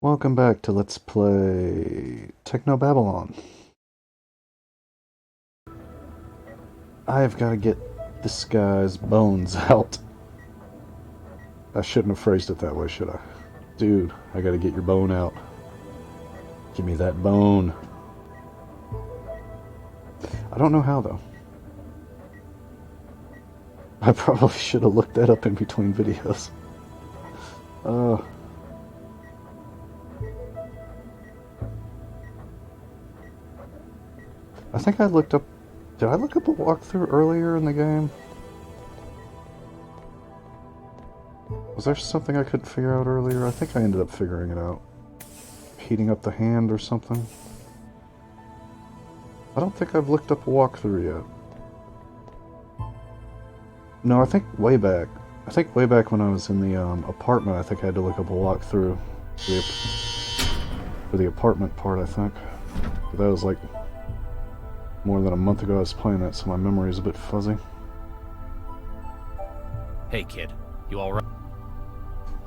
Welcome back to Let's Play Technobabylon. I've got to get this guy's bones out. I shouldn't have phrased it that way, should I? Dude, I got to get your bone out. Give me that bone. I don't know how, though. I probably should have looked that up in between videos. I think I looked up... Did I look up a walkthrough earlier in the game? Was there something I couldn't figure out earlier? I think I ended up figuring it out. Heating up the hand or something? I don't think I've looked up a walkthrough yet. No, I think way back. I think way back when I was in the apartment, I think I had to look up a walkthrough for the apartment part, I think. But that was like more than a month ago I was playing that, so my memory is a bit fuzzy. Hey kid, you alright?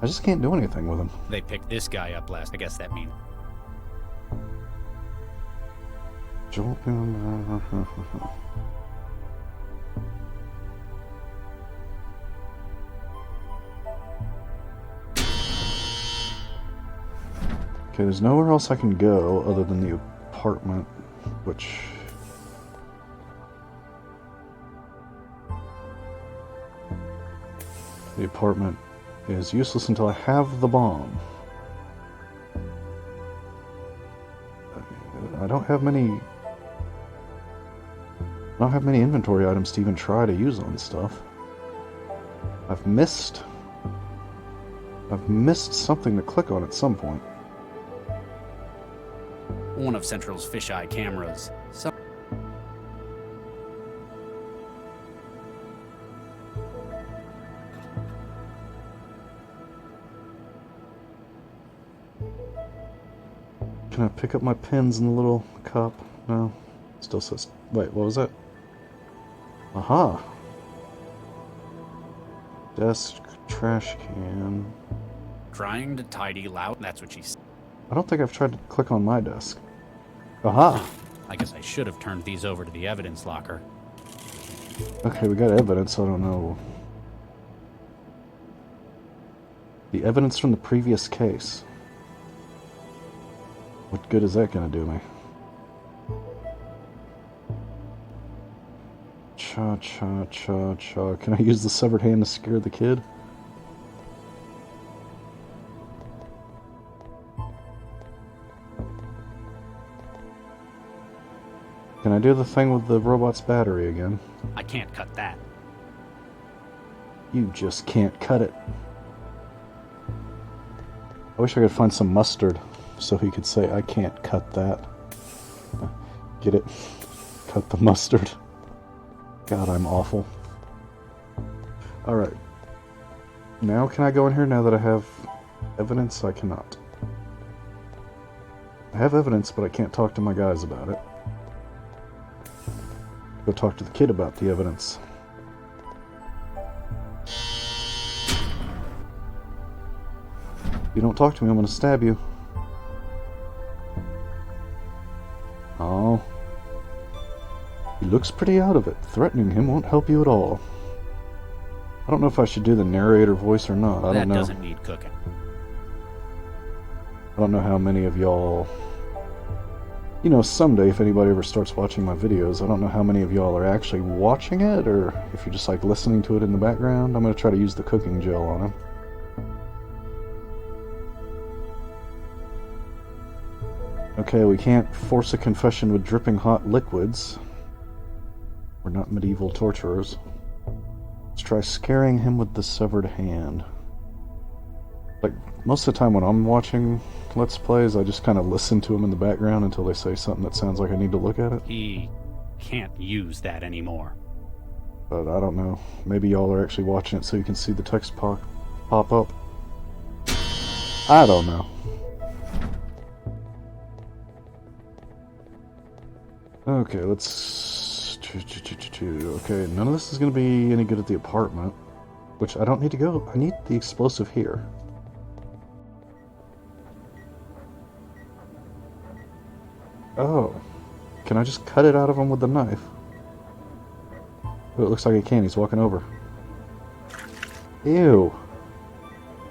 I just can't do anything with him. They picked this guy up last. I guess that means... Okay, there's nowhere else I can go other than the apartment, which... The apartment is useless until I have the bomb. I don't have many inventory items to even try to use on stuff. I've missed something to click on at some point. One of Central's fisheye cameras. Can I pick up my pins in the little cup? No. Still says... Wait, what was that? Aha! Desk, trash can... Trying to tidy loud. That's what she said. I don't think I've tried to click on my desk. Aha! I guess I should have turned these over to the evidence locker. Okay, we got evidence, I don't know. The evidence from the previous case. What good is that gonna do me? Cha-cha-cha-cha. Can I use the severed hand to scare the kid? Can I do the thing with the robot's battery again? I can't cut that. You just can't cut it. I wish I could find some mustard so he could say, I can't cut that. Get it? Cut the mustard. God, I'm awful. Alright. Now can I go in here now that I have evidence? I cannot. I have evidence, but I can't talk to my guys about it. Go talk to the kid about the evidence. If you don't talk to me, I'm gonna stab you. Oh. He looks pretty out of it. Threatening him won't help you at all. I don't know if I should do the narrator voice or not. I don't know. That doesn't need cooking. I don't know how many of y'all... You know, someday if anybody ever starts watching my videos, I don't know how many of y'all are actually watching it, or if you're just like listening to it in the background. I'm going to try to use the cooking gel on him. Okay, we can't force a confession with dripping hot liquids. We're not medieval torturers. Let's try scaring him with the severed hand. Like, most of the time when I'm watching Let's Plays, I just kind of listen to them in the background until they say something that sounds like I need to look at it. He can't use that anymore. But I don't know. Maybe y'all are actually watching it so you can see the text pop up. I don't know. Okay, let's... Okay, none of this is going to be any good at the apartment. Which I don't need to go. I need the explosive here. Oh. Can I just cut it out of him with the knife? Oh, it looks like I can. He's walking over. Ew.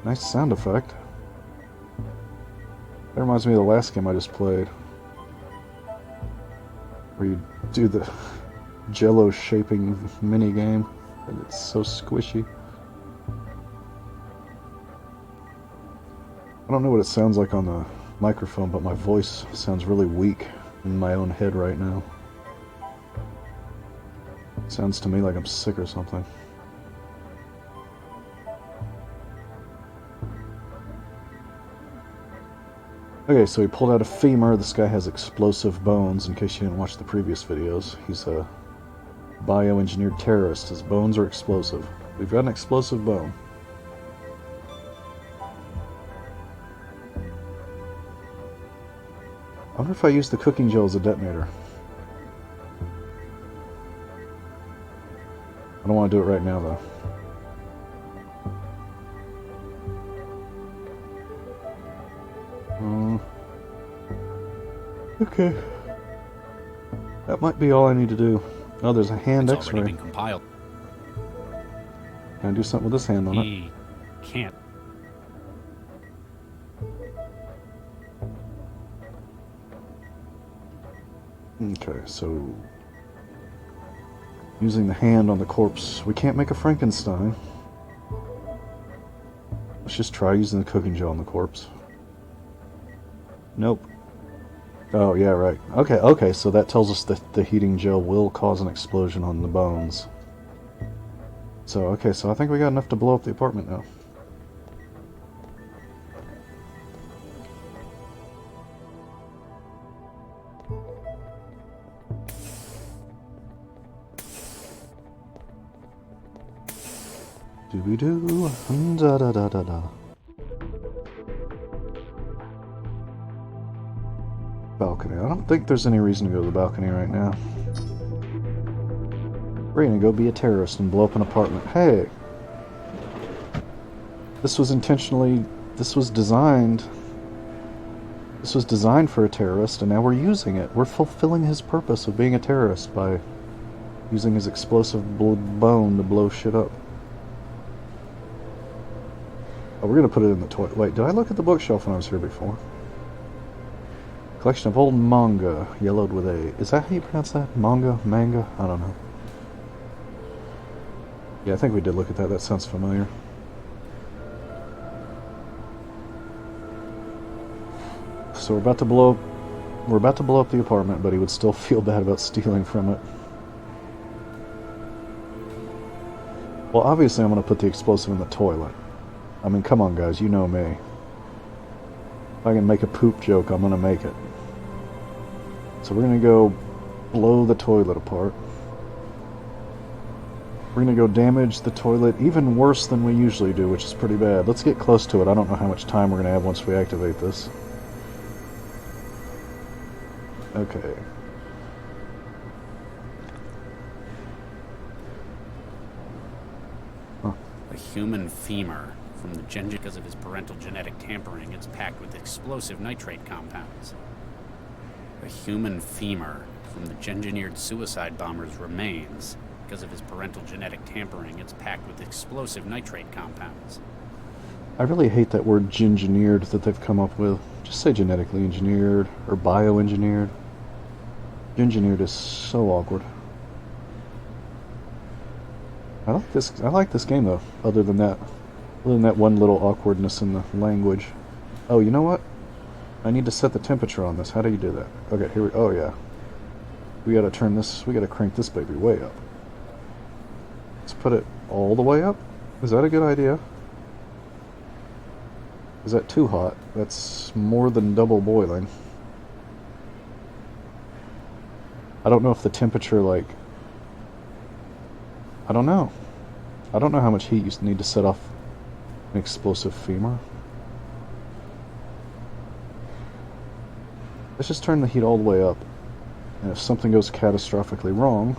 Nice sound effect. That reminds me of the last game I just played. Where you do the jello shaping mini game. And it's so squishy. I don't know what it sounds like on the microphone, but my voice sounds really weak in my own head right now. It sounds to me like I'm sick or something. Okay, so he pulled out a femur. This guy has explosive bones, in case you didn't watch the previous videos. He's a bioengineered terrorist. His bones are explosive. We've got an explosive bone. I wonder if I use the cooking gel as a detonator. I don't want to do it right now, though. Okay. That might be all I need to do. Oh, there's a hand It's already X-ray. been compiled. Can I do something with this hand on it? He can't. Okay, so using the hand on the corpse, we can't make a Frankenstein. Let's just try using the cooking gel on the corpse. Nope. Oh, yeah, right. Okay, so that tells us that the heating gel will cause an explosion on the bones. So, okay, so I think we got enough to blow up the apartment now. Doo-doo, da-da-da-da-da. Balcony. I don't think there's any reason to go to the balcony right now. We're gonna go be a terrorist and blow up an apartment. Hey! This was designed for a terrorist, and now we're using it. We're fulfilling his purpose of being a terrorist by using his explosive bone to blow shit up. Oh, we're gonna put it in the toilet. Wait, did I look at the bookshelf when I was here before? Collection of old manga, yellowed with A. Is that how you pronounce that? Manga? Manga? I don't know. Yeah, I think we did look at that. That sounds familiar. So we're about to blow up the apartment, but he would still feel bad about stealing from it. Well, obviously I'm going to put the explosive in the toilet. I mean, come on guys, you know me. If I can make a poop joke, I'm going to make it. So we're going to go blow the toilet apart. We're going to go damage the toilet even worse than we usually do, which is pretty bad. Let's get close to it. I don't know how much time we're going to have once we activate this. Okay. Huh. A human femur from the because of his parental genetic tampering, it's packed with explosive nitrate compounds. A human femur from the engineered suicide bomber's remains. Because of his parental genetic tampering, it's packed with explosive nitrate compounds. I really hate that word gingineered that they've come up with. Just say genetically engineered or bioengineered. Gingineered is so awkward. I like this game though, other than that one little awkwardness in the language. Oh, you know what? I need to set the temperature on this. How do you do that? Okay, here we oh yeah. We gotta crank this baby way up. Let's put it all the way up? Is that a good idea? Is that too hot? That's more than double boiling. I don't know if the temperature, like... I don't know. I don't know how much heat you need to set off an explosive femur. Let's just turn the heat all the way up. And if something goes catastrophically wrong,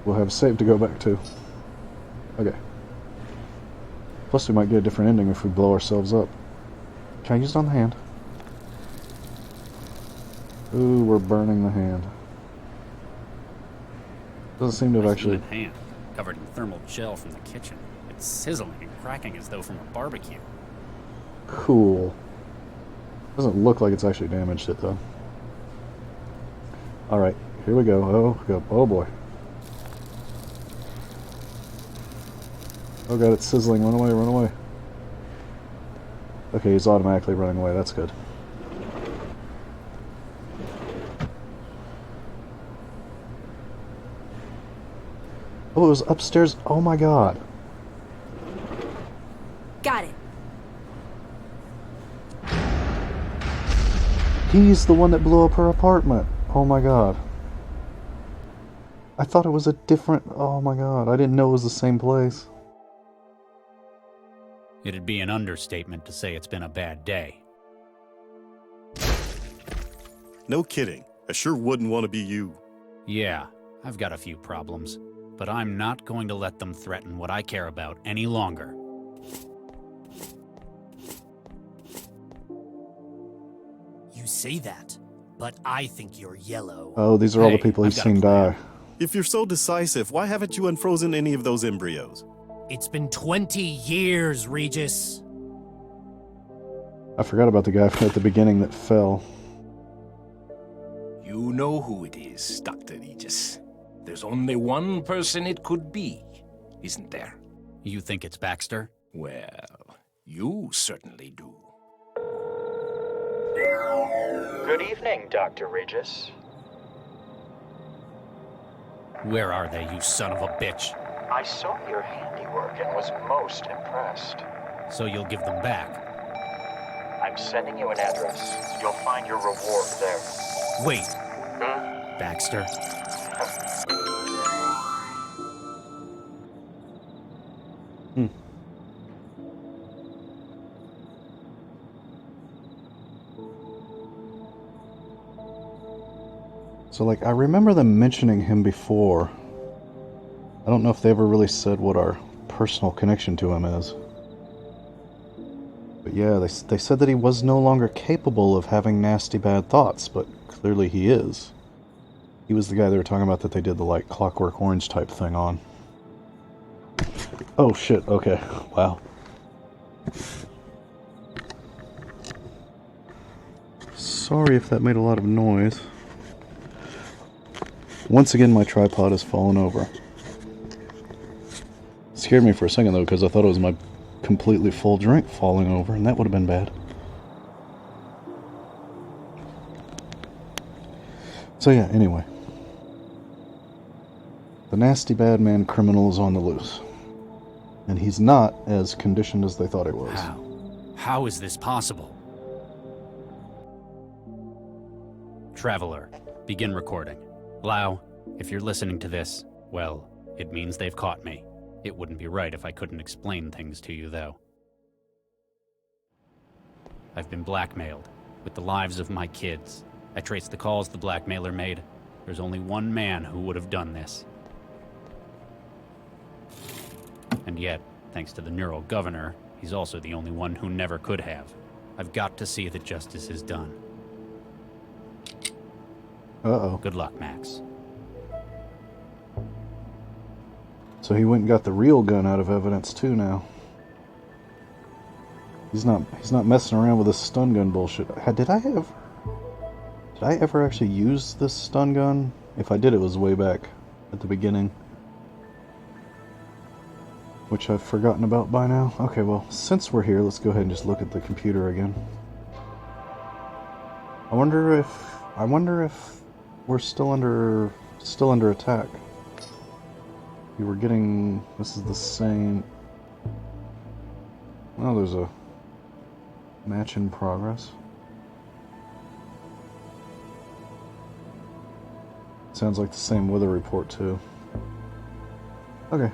we'll have a save to go back to. Okay. Plus we might get a different ending if we blow ourselves up. Can I use it on the hand? Ooh, we're burning the hand. Doesn't seem to have My actually... human hand, covered in thermal gel from the kitchen. It's sizzling and cracking as though from a barbecue. Cool. Doesn't look like it's actually damaged it, though. Alright, here we go. Oh boy. Oh god, it's sizzling. Run away, run away. Okay, he's automatically running away. That's good. Oh, it was upstairs. Oh my god. Got it. He's the one that blew up her apartment. Oh my god. I thought it was a different... Oh my god. I didn't know it was the same place. It'd be an understatement to say it's been a bad day. No kidding. I sure wouldn't want to be you. Yeah, I've got a few problems, but I'm not going to let them threaten what I care about any longer. You say that, but I think you're yellow. Oh, these are all the Hey, people I've he's got a seen plan. die. If you're so decisive, why haven't you unfrozen any of those embryos? It's been 20 years, Regis. I forgot about the guy at the beginning that fell. You know who it is, Dr. Regis. There's only one person it could be, isn't there? You think it's Baxter? Well, you certainly do. Good evening, Dr. Regis. Where are they, you son of a bitch? I saw your handiwork and was most impressed. So you'll give them back? I'm sending you an address. You'll find your reward there. Wait. Baxter? So, like, I remember them mentioning him before. I don't know if they ever really said what our personal connection to him is. But yeah, they said that he was no longer capable of having nasty bad thoughts, but clearly he is. He was the guy they were talking about that they did the, like, Clockwork Orange type thing on. Oh shit, okay. Wow. Sorry if that made a lot of noise. Once again, my tripod has fallen over. Scared me for a second, though, because I thought it was my completely full drink falling over, and that would have been bad. So yeah, anyway. The nasty bad man criminal is on the loose. And he's not as conditioned as they thought he was. How? How is this possible? Traveler, begin recording. Lau, if you're listening to this, well, it means they've caught me. It wouldn't be right if I couldn't explain things to you, though. I've been blackmailed, with the lives of my kids. I traced the calls the blackmailer made. There's only one man who would have done this. And yet, thanks to the neural governor, he's also the only one who never could have. I've got to see that justice is done. Uh-oh. Good luck, Max. So he went and got the real gun out of evidence, too, now. He's not messing around with this stun gun bullshit. Did I ever actually use this stun gun? If I did, it was way back at the beginning. Which I've forgotten about by now. Okay, well, since we're here, let's go ahead and just look at the computer again. I wonder if we're still under attack. We were getting... This is the same... Well, there's a match in progress. Sounds like the same weather report, too. Okay.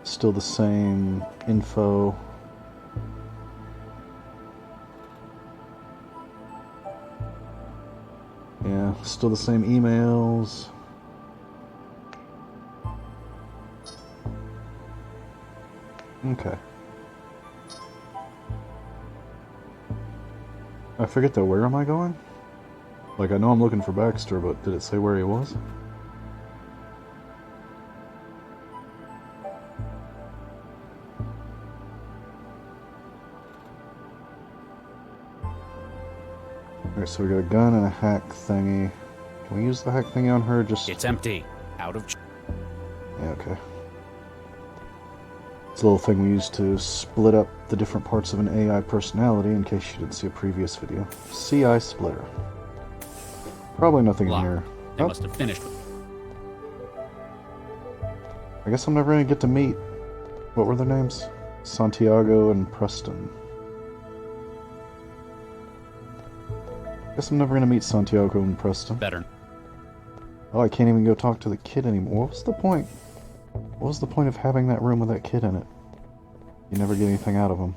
Still the same info. Yeah, still the same emails. Okay. I forget though, where am I going? Like, I know I'm looking for Baxter, but did it say where he was? Okay, so we got a gun and a hack thingy. Can we use the hack thingy on her? Just... It's empty. Out of... Yeah, okay. It's a little thing we use to split up the different parts of an AI personality, in case you didn't see a previous video. CI splitter. Probably nothing in Locked. here. They Oh, must have finished with... I guess I'm never gonna get to meet... What were their names? Santiago and Preston. I guess I'm never gonna meet Santiago and Preston. Better. Oh, I can't even go talk to the kid anymore. What was the point? What was the point of having that room with that kid in it? You never get anything out of him.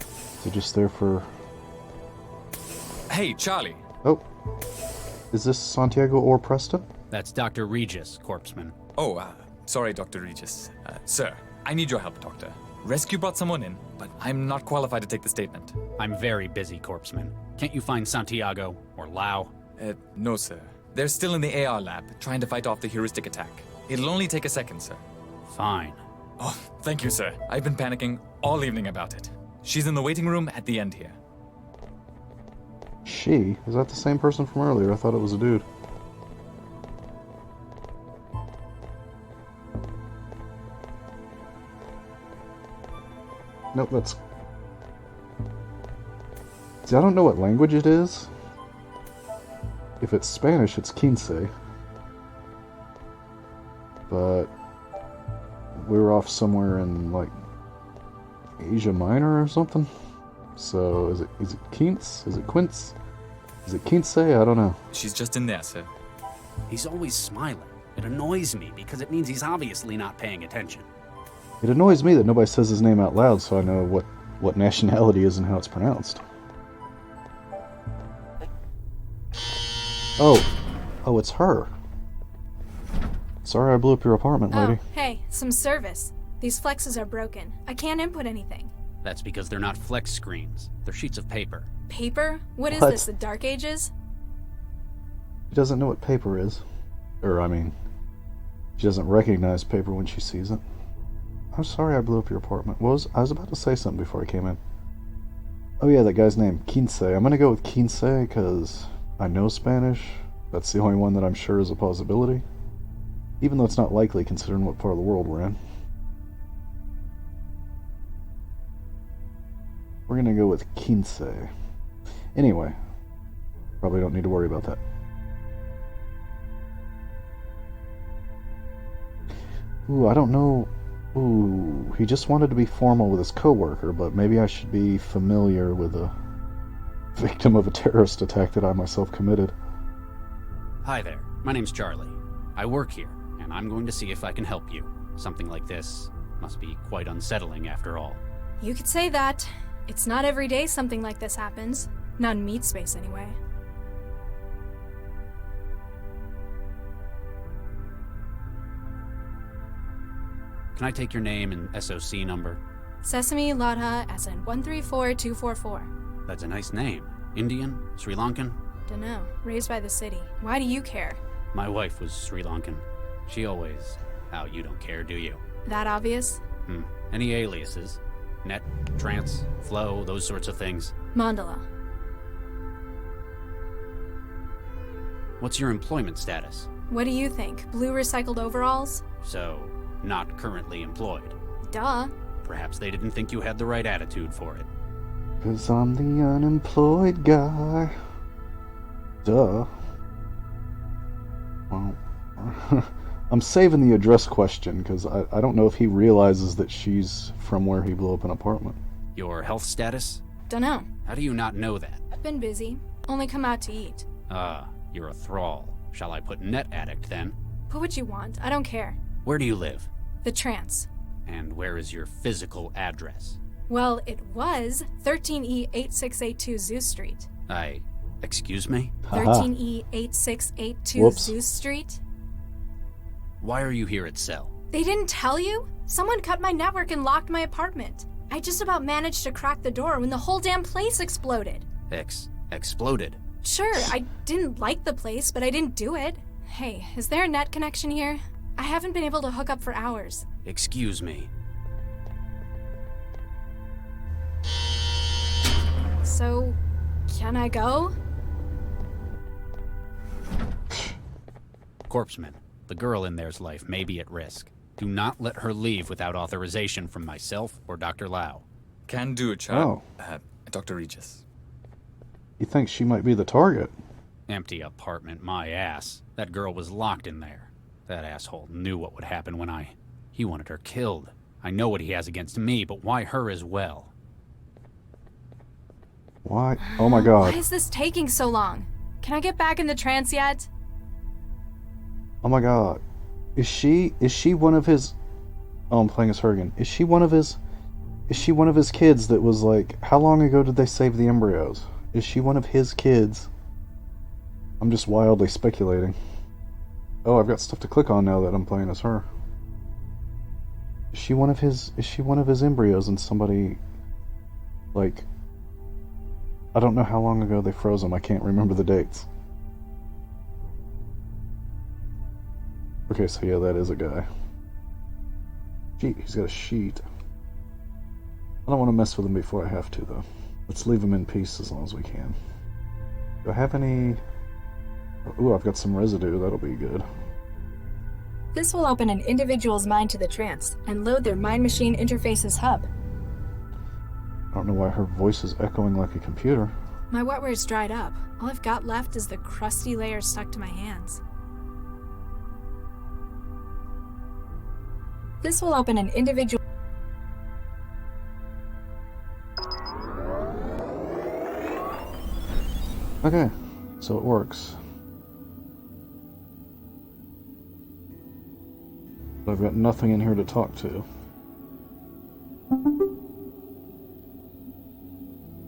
Is he just there for... Hey, Charlie. Oh. Is this Santiago or Preston? That's Dr. Regis, corpseman. Oh, sorry, Dr. Regis. Sir, I need your help, Doctor. Rescue brought someone in, but I'm not qualified to take the statement. I'm very busy, corpseman. Can't you find Santiago or Lau? No, sir. They're still in the AR lab, trying to fight off the heuristic attack. It'll only take a second, sir. Fine. Oh, thank you, sir. I've been panicking all evening about it. She's in the waiting room at the end here. She? Is that the same person from earlier? I thought it was a dude. Nope, that's... See, I don't know what language it is. If it's Spanish, it's quince. But... we were off somewhere in, like... Asia Minor or something? So, is it quince? Is it quince? Is it quince? I don't know. She's just in there, sir. He's always smiling. It annoys me because it means he's obviously not paying attention. It annoys me that nobody says his name out loud so I know what nationality is and how it's pronounced. Oh, it's her. Sorry I blew up your apartment, lady. Oh, hey, some service. These flexes are broken. I can't input anything. That's because they're not flex screens. They're sheets of paper. Paper? What is What? this, the Dark Ages? She doesn't know what paper is. She doesn't recognize paper when she sees it. I'm sorry I blew up your apartment. I was about to say something before I came in. Oh yeah, that guy's name, Quince. I'm gonna go with Quince because I know Spanish. That's the only one that I'm sure is a possibility. Even though it's not likely considering what part of the world we're in. We're gonna go with Quince. Anyway, probably don't need to worry about that. Ooh, I don't know. Ooh, he just wanted to be formal with his coworker, but maybe I should be familiar with a victim of a terrorist attack that I myself committed. Hi there. My name's Charlie. I work here, and I'm going to see if I can help you. Something like this must be quite unsettling after all. You could say that. It's not every day something like this happens. Not in meat space, anyway. Can I take your name and SOC number? Sesame Ladha SN 134244. That's a nice name. Indian? Sri Lankan? Dunno. Raised by the city. Why do you care? My wife was Sri Lankan. She always... Oh, you don't care, do you? That obvious? Any aliases? Net, trance, flow, those sorts of things. Mandala. What's your employment status? What do you think? Blue recycled overalls? So, not currently employed. Duh. Perhaps they didn't think you had the right attitude for it. 'Cause I'm the unemployed guy. Duh. Well, I'm saving the address question, because I don't know if he realizes that she's from where he blew up an apartment. Your health status? Dunno. How do you not know that? Been busy. Only come out to eat. You're a thrall. Shall I put net addict then? Put what you want. I don't care. Where do you live? The trance. And where is your physical address? Well, it was 13E8682 Zeus Street. Excuse me? 13E8682 Whoops. Zeus Street? Why are you here at Cell? They didn't tell you? Someone cut my network and locked my apartment. I just about managed to crack the door when the whole damn place exploded. Exploded. Sure, I didn't like the place, but I didn't do it. Hey, is there a net connection here? I haven't been able to hook up for hours. Excuse me. So, can I go? Corpseman, the girl in there's life may be at risk. Do not let her leave without authorization from myself or Dr. Lau. Can do, Oh. Dr. Regis. He thinks she might be the target. Empty apartment, my ass. That girl was locked in there. That asshole knew what would happen when He wanted her killed. I know what he has against me, but why her as well? Why? Oh my god. Why is this taking so long? Can I get back in the trance yet? Oh my god. Is she one of his... Oh, I'm playing as her again. Is she one of his kids that was like... How long ago did they save the embryos? Is she one of his kids? I'm just wildly speculating. Oh, I've got stuff to click on now that I'm playing as her. Is she one of his embryos and somebody... Like... I don't know how long ago they froze him. I can't remember the dates. Okay, so yeah, that is a guy. Gee, he's got a sheet. I don't want to mess with him before I have to, though. Let's leave him in peace as long as we can. Do I have any... Ooh, I've got some residue. That'll be good. This will open an individual's mind to the trance and load their mind machine interface's hub. I don't know why her voice is echoing like a computer. My wetware's dried up. All I've got left is the crusty layer stuck to my hands. This will open an individual... Okay, so it works. But I've got nothing in here to talk to.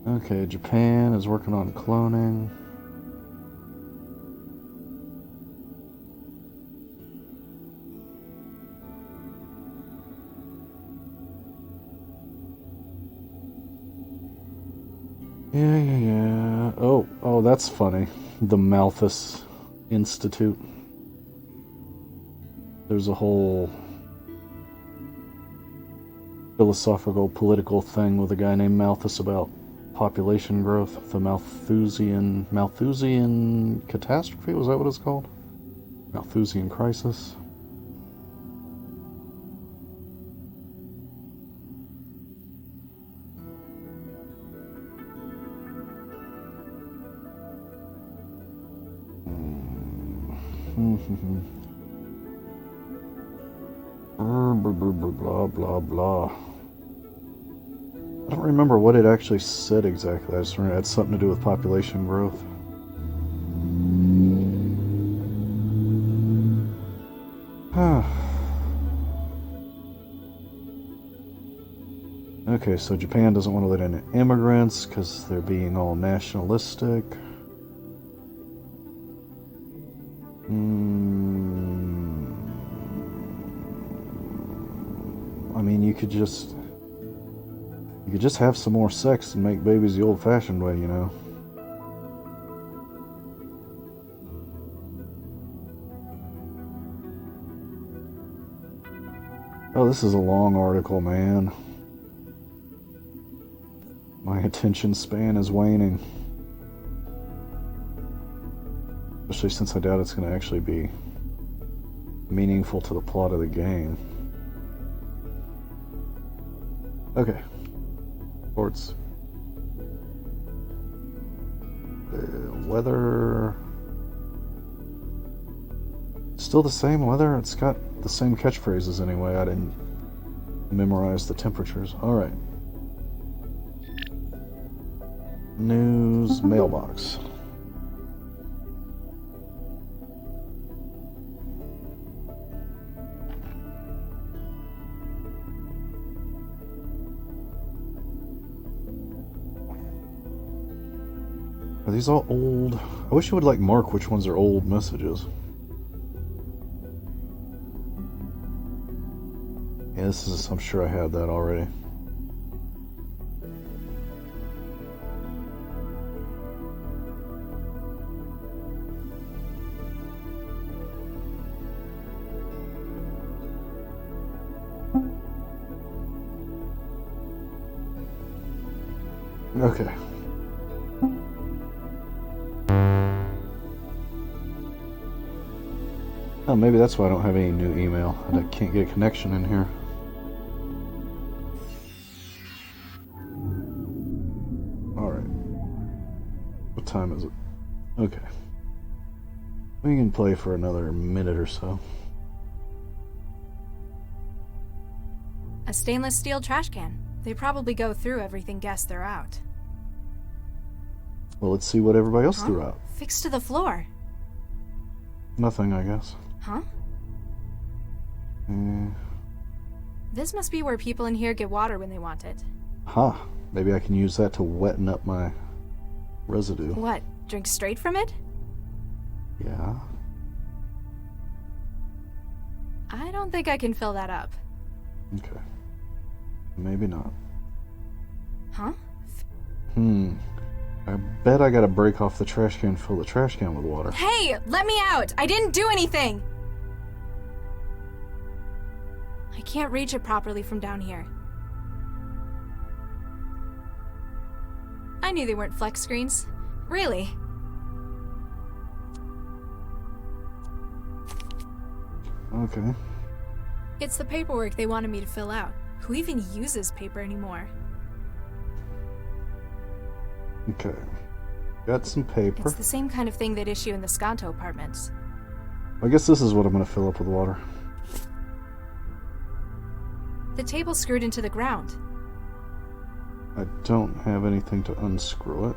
Okay, Japan is working on cloning. Yeah. Oh, that's funny. The Malthus Institute. There's a whole philosophical, political thing with a guy named Malthus about population growth. The Malthusian catastrophe, was that what it's called? Malthusian crisis. Blah blah blah. I don't remember what it actually said exactly. I just remember it had something to do with population growth. Okay, so Japan doesn't want to let in immigrants because they're being all nationalistic. I mean, you could just have some more sex and make babies the old-fashioned way, you know. Oh, this is a long article, man. My attention span is waning. Especially since I doubt it's going to actually be meaningful to the plot of the game. Okay. Sports. Weather. Still the same weather? It's got the same catchphrases anyway. I didn't memorize the temperatures. Alright. News mailbox. Are these all old? I wish you would like mark which ones are old messages. Yeah, this is. I'm sure I had that already. Okay. Oh, maybe that's why I don't have any new email. I can't get a connection in here. Alright. What time is it? Okay. We can play for another minute or so. A stainless steel trash can. They probably go through everything guests throw out. Well, let's see what everybody else threw out. Fixed to the floor. Nothing, I guess. Huh? This must be where people in here get water when they want it. Huh. Maybe I can use that to wetten up my residue. What? Drink straight from it? Yeah. I don't think I can fill that up. Okay. Maybe not. Huh? I bet I gotta break off the trash can and fill the trash can with water. Hey! Let me out! I didn't do anything! I can't reach it properly from down here. I knew they weren't flex screens. Really? Okay. It's the paperwork they wanted me to fill out. Who even uses paper anymore? Okay. Got some paper. It's the same kind of thing they'd issue in the Skanto apartments. I guess this is what I'm gonna fill up with water. The table's screwed into the ground. I don't have anything to unscrew it.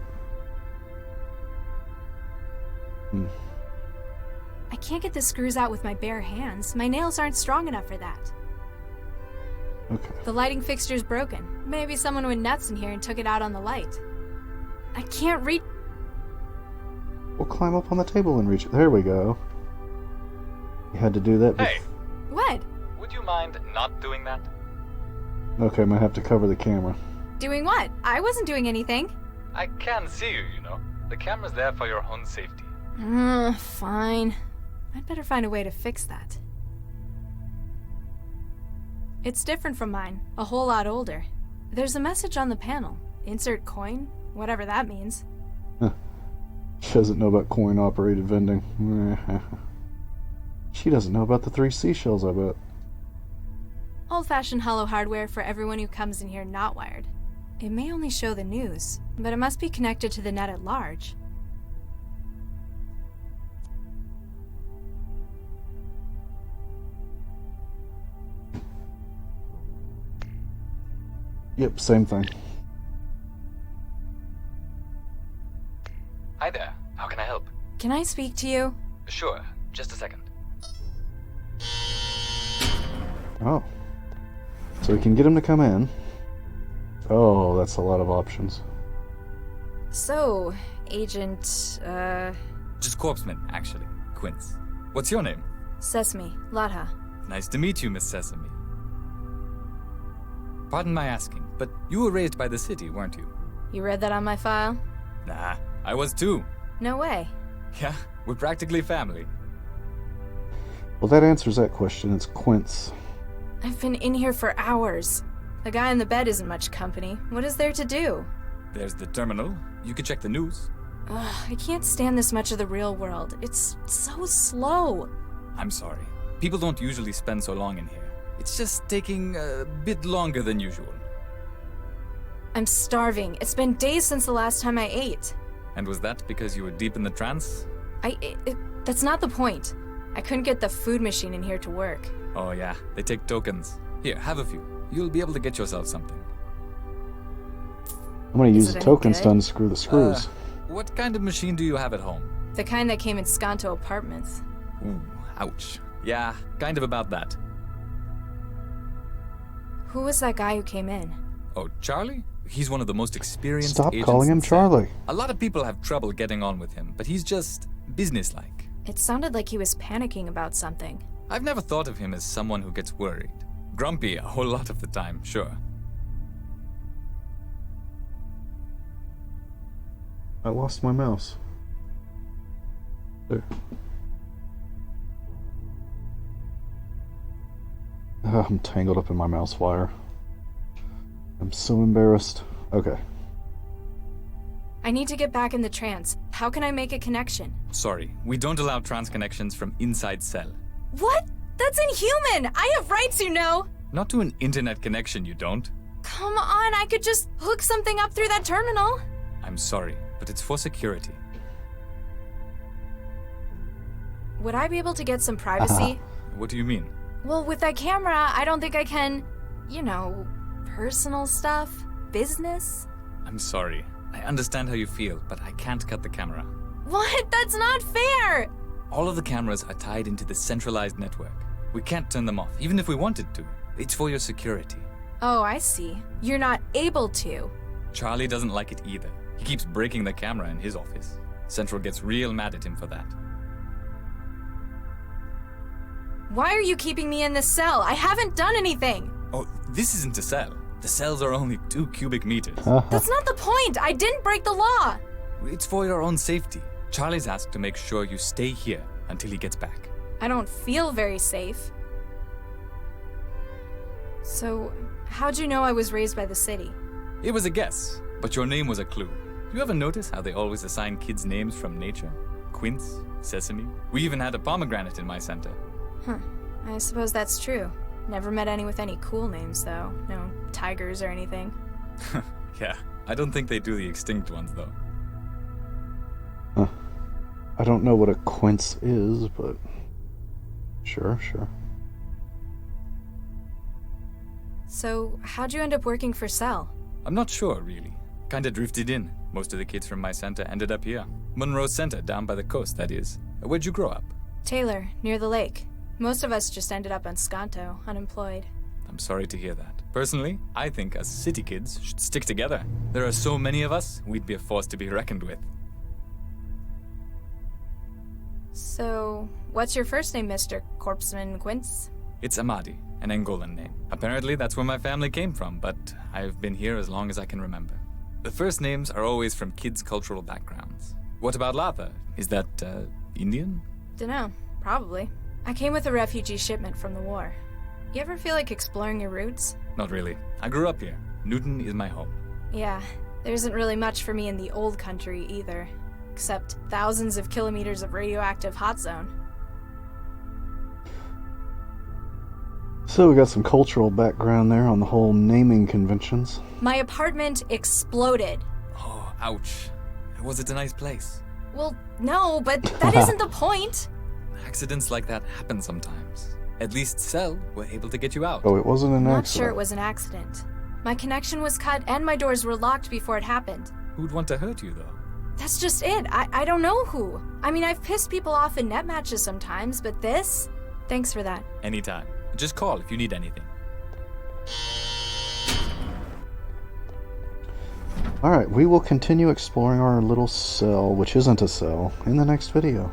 I can't get the screws out with my bare hands. My nails aren't strong enough for that. Okay. The lighting fixture's broken. Maybe someone went nuts in here and took it out on the light. I can't reach. We'll climb up on the table and reach it. There we go. You had to do that. Hey! What? Would you mind not doing that? Okay, I might have to cover the camera. Doing what? I wasn't doing anything. I can see you, you know. The camera's there for your own safety. Fine. I'd better find a way to fix that. It's different from mine. A whole lot older. There's a message on the panel. Insert coin? Whatever that means. She doesn't know about coin-operated vending. She doesn't know about the 3 seashells, I bet. Old-fashioned hollow hardware for everyone who comes in here not wired. It may only show the news, but it must be connected to the net at large. Yep, same thing. Hi there. How can I help? Can I speak to you? Sure. Just a second. Oh. So we can get him to come in. Oh, that's a lot of options. So, Agent, Just Corpseman, actually. Quince. What's your name? Sesame, Latha. Nice to meet you, Miss Sesame. Pardon my asking, but you were raised by the city, weren't you? You read that on my file? Nah, I was too. No way. Yeah, we're practically family. Well, that answers that question. It's Quince. I've been in here for hours. The guy in the bed isn't much company. What is there to do? There's the terminal. You can check the news. Ugh, I can't stand this much of the real world. It's so slow. I'm sorry. People don't usually spend so long in here. It's just taking a bit longer than usual. I'm starving. It's been days since the last time I ate. And was that because you were deep in the trance? That's not the point. I couldn't get the food machine in here to work. Oh yeah, they take tokens. Here, have a few. You'll be able to get yourself something. I'm gonna use it the any tokens good? to unscrew the screws. What kind of machine do you have at home? The kind that came in Skanto apartments. Ooh, ouch. Yeah, kind of about that. Who was that guy who came in? Oh, Charlie? He's one of the most experienced Stop agents calling him in town. Charlie. A lot of people have trouble getting on with him, but he's just businesslike. It sounded like he was panicking about something. I've never thought of him as someone who gets worried. Grumpy a whole lot of the time, sure. I lost my mouse. There. I'm tangled up in my mouse wire. I'm so embarrassed. Okay. I need to get back in the trance. How can I make a connection? Sorry, we don't allow trans connections from inside cell. What? That's inhuman! I have rights, you know! Not to an internet connection, you don't. Come on, I could just hook something up through that terminal. I'm sorry, but it's for security. Would I be able to get some privacy? What do you mean? Well, with that camera, I don't think I can, you know, personal stuff, business. I'm sorry. I understand how you feel, but I can't cut the camera. What? That's not fair! All of the cameras are tied into the centralized network. We can't turn them off, even if we wanted to. It's for your security. Oh, I see. You're not able to. Charlie doesn't like it either. He keeps breaking the camera in his office. Central gets real mad at him for that. Why are you keeping me in this cell? I haven't done anything! Oh, this isn't a cell. The cells are only 2 cubic meters. That's not the point! I didn't break the law! It's for your own safety. Charlie's asked to make sure you stay here until he gets back. I don't feel very safe. So, how'd you know I was raised by the city? It was a guess, but your name was a clue. You ever notice how they always assign kids names from nature? Quince, Sesame. We even had a pomegranate in my center. Huh. I suppose that's true. Never met any with any cool names, though. No tigers or anything. Yeah, I don't think they do the extinct ones, though. Huh. I don't know what a quince is, but sure. So, how'd you end up working for Cell? I'm not sure, really. Kinda drifted in. Most of the kids from my center ended up here. Monroe Center, down by the coast, that is. Where'd you grow up? Taylor, near the lake. Most of us just ended up on Skanto, unemployed. I'm sorry to hear that. Personally, I think us city kids should stick together. There are so many of us, we'd be a force to be reckoned with. So, what's your first name, Mr. Corpseman Quince? It's Amadi, an Angolan name. Apparently that's where my family came from, but I've been here as long as I can remember. The first names are always from kids' cultural backgrounds. What about Latha? Is that, Indian? Dunno, probably. I came with a refugee shipment from the war. You ever feel like exploring your roots? Not really. I grew up here. Newton is my home. Yeah, there isn't really much for me in the old country either. Except thousands of kilometers of radioactive hot zone. So we got some cultural background there on the whole naming conventions. My apartment exploded. Oh, ouch. Was it a nice place? Well, no, but that isn't the point. Accidents like that happen sometimes. At least Cell were able to get you out. Oh, it wasn't an Not accident. sure it was an accident. My connection was cut and my doors were locked before it happened. Who'd want to hurt you, though? That's just it. I don't know who. I mean, I've pissed people off in net matches sometimes, but this? Thanks for that. Anytime. Just call if you need anything. Alright, we will continue exploring our little cell, which isn't a cell, in the next video.